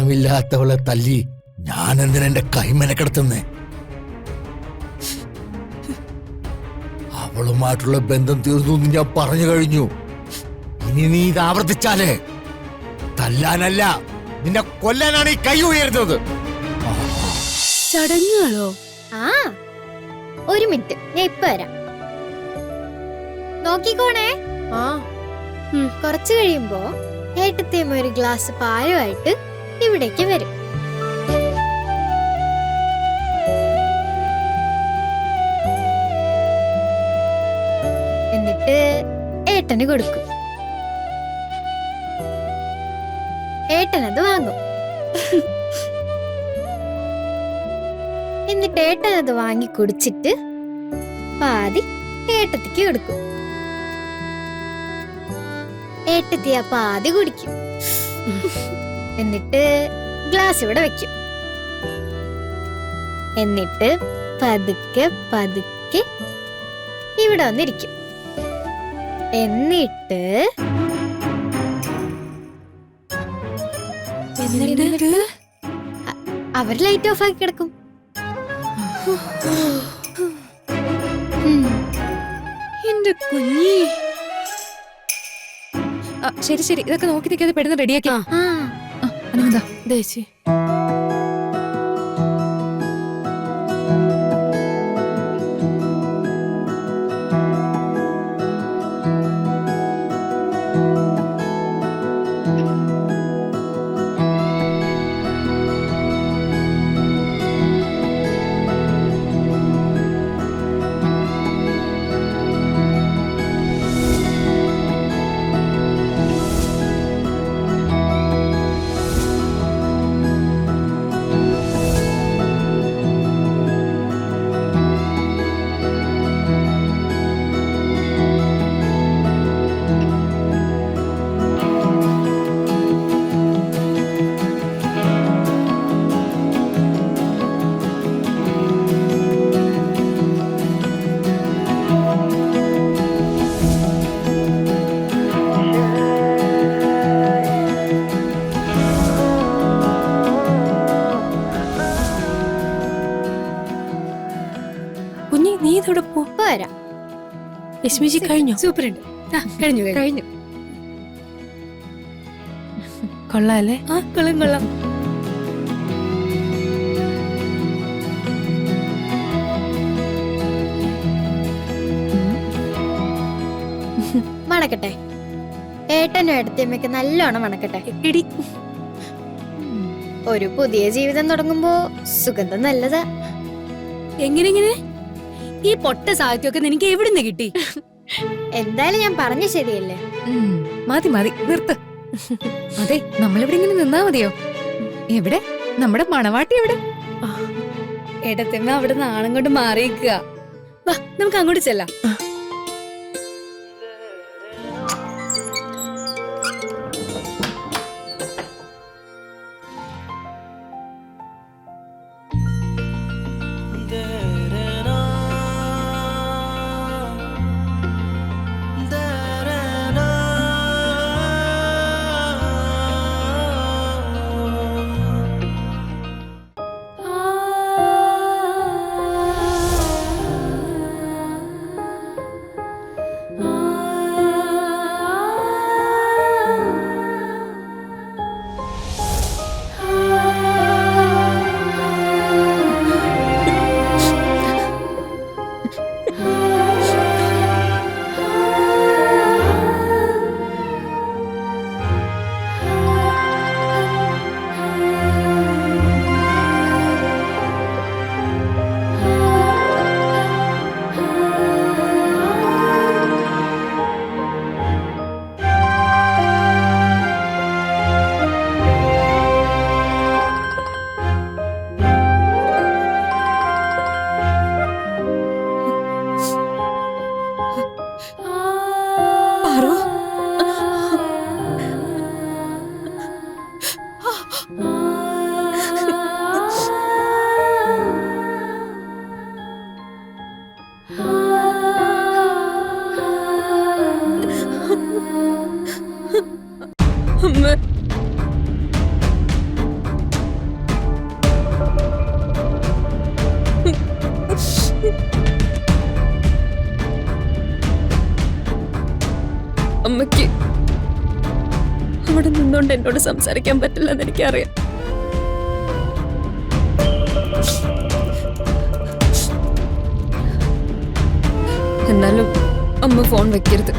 ഇഷ്ടമില്ലാത്തവളെ തല്ലി ഞാൻ എന്തിനാ എന്റെ കൈമനക്കെടുത്തുന്നേ? അവളുമായിട്ടുള്ള ബന്ധം തീർന്നു എന്ന് ഞാൻ പറഞ്ഞു കഴിഞ്ഞു. ഇനി നീ ഇത് ആവർത്തിച്ചാലേ തല്ലാനല്ല നിന്നെ കൊല്ലാനാണ് ഈ കൈ ഉയരുന്നത്. ചടങ്ങുകളോ? ആ, ഒരു മിനിറ്റ്, ഞാൻ ഇപ്പൊ വരാം. നോക്കിക്കോണേ. ആ, കുറച്ചു കഴിയുമ്പോ ഏട്ടത്തേമ്മ ഒരു ഗ്ലാസ് പാലുമായിട്ട് ഇവിടേക്ക് വരും. എന്നിട്ട് ഏട്ടന് കൊടുക്കും. ഏട്ടനത് വാങ്ങും. എന്നിട്ട് ഏട്ടനത് വാങ്ങി കുടിച്ചിട്ട് പാതി ഏട്ടത്തിക്ക് കൊടുക്കും. ഏട്ടത്തി ആ പാതി കുടിക്കും. എന്നിട്ട് ഗ്ലാസ് ഇവിടെ വെക്കും. എന്നിട്ട് പതുക്കെ പതുക്കെ ഇവിടെ വന്നിരിക്കും. എന്നിട്ട് അവർ ലൈറ്റ് ഓഫ് ആക്കി കിടക്കും. എന്റെ കുഞ്ഞി. ശരി ശരി, ഇതൊക്കെ നോക്കി നിൽക്കാതെ പെട്ടെന്ന് റെഡിയാക്കി. അനന്ത ദേശി വരാം. രശ്മിജി കഴിഞ്ഞു? സൂപ്പർ ഉണ്ട്. കഴിഞ്ഞു കഴിഞ്ഞു. കൊള്ളാല്ലേ? ആ, കൊള്ളാം കൊള്ളാം. മണക്കട്ടെ. ഏട്ടനും ഏട്ടത്തിയമ്മയ്ക്ക് നല്ലോണം മണക്കട്ടെ. എടി, ഒരു പുതിയ ജീവിതം തുടങ്ങുമ്പോ സുഗന്ധം നല്ലതാ. എങ്ങനെ ഈ പൊട്ട സാഹിത്യമൊക്കെ നിനക്ക് എവിടുന്ന് കിട്ടി? എന്തായാലും ഞാൻ പറഞ്ഞ ശരിയല്ലേ? മതി മതി, നിർത്ത്. അതെ, നമ്മളിവിടെ ഇങ്ങനെ നിന്നാ മതിയോ? എവിടെ നമ്മുടെ മണവാട്ടി? എവിടെ? ഏട്ടത്തിയമ്മ അവിടെ നാണം കൊണ്ട് മാറിയിക്കുക. വാ, നമുക്ക് അങ്ങോട്ട് ചെല്ലാം. അറിയാവുന്നതുകൊണ്ട് എന്നോട് സംസാരിക്കാൻ പറ്റില്ലെന്ന് എനിക്കറിയാം. എന്നാലും അമ്മ ഫോൺ വെക്കരുത്.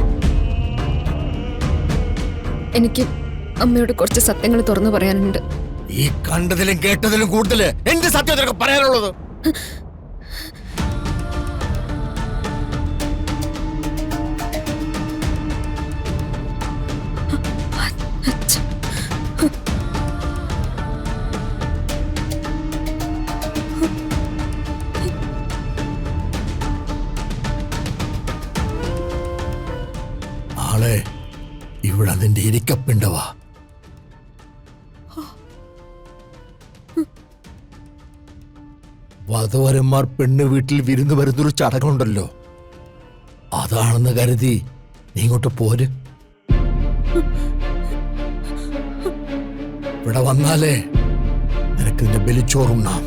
എനിക്ക് അമ്മയോട് കുറച്ച് സത്യങ്ങൾ തുറന്നു പറയാനുണ്ട്. ഈ കണ്ടതിലും കേട്ടതിലും കൂടുതൽ എന്ത് സത്യത്തിനൊക്കെ പറയാനുള്ളത്? ആളെ ഇവിടെ അതിന്റെ ഇരിക്കപ്പിണ്ടവാ. വധവരന്മാർ പെണ്ണ് വീട്ടിൽ വിരുന്ന് വരുന്നൊരു ചടങ്ങുണ്ടല്ലോ, അതാണെന്ന് കരുതി നീ ഇങ്ങോട്ട് പോര്. ഇവിടെ വന്നാലേ നിനക്ക് നിന്റെ ബലിച്ചോറുണ്ണാം.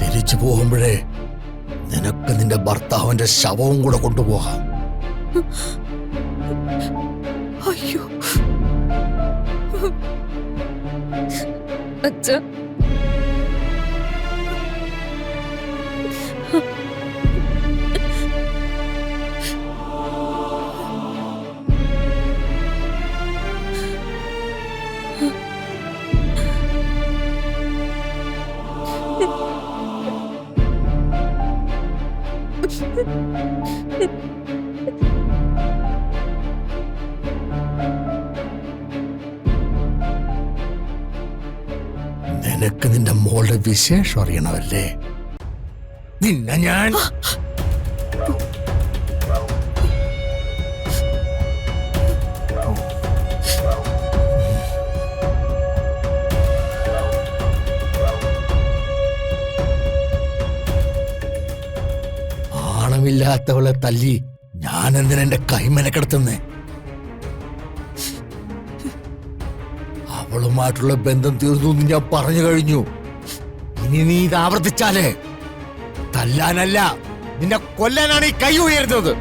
തിരിച്ചു പോകുമ്പോഴേ നിനക്ക് നിന്റെ ഭർത്താവിന്റെ ശവവും കൂടെ കൊണ്ടുപോകാം. അയ്യോ അച്ഛാ, നിനക്ക് നിന്റെ മോളുടെ വിശേഷം അറിയണമല്ലേ? നിന്നെ ഞാൻ ആണമില്ലാത്തവളെ തല്ലി ഞാൻ എന്തിനാ എന്റെ കൈമനക്കെടുത്തുന്നേ? അവളുമായിട്ടുള്ള ബന്ധം തീർന്നു എന്ന് ഞാൻ പറഞ്ഞു കഴിഞ്ഞു. ഇനി നീ ഇത് ആവർത്തിച്ചാലേ തല്ലാനല്ല നിന്നെ കൊല്ലാനാണ് ഈ കൈ ഉയരുന്നത്.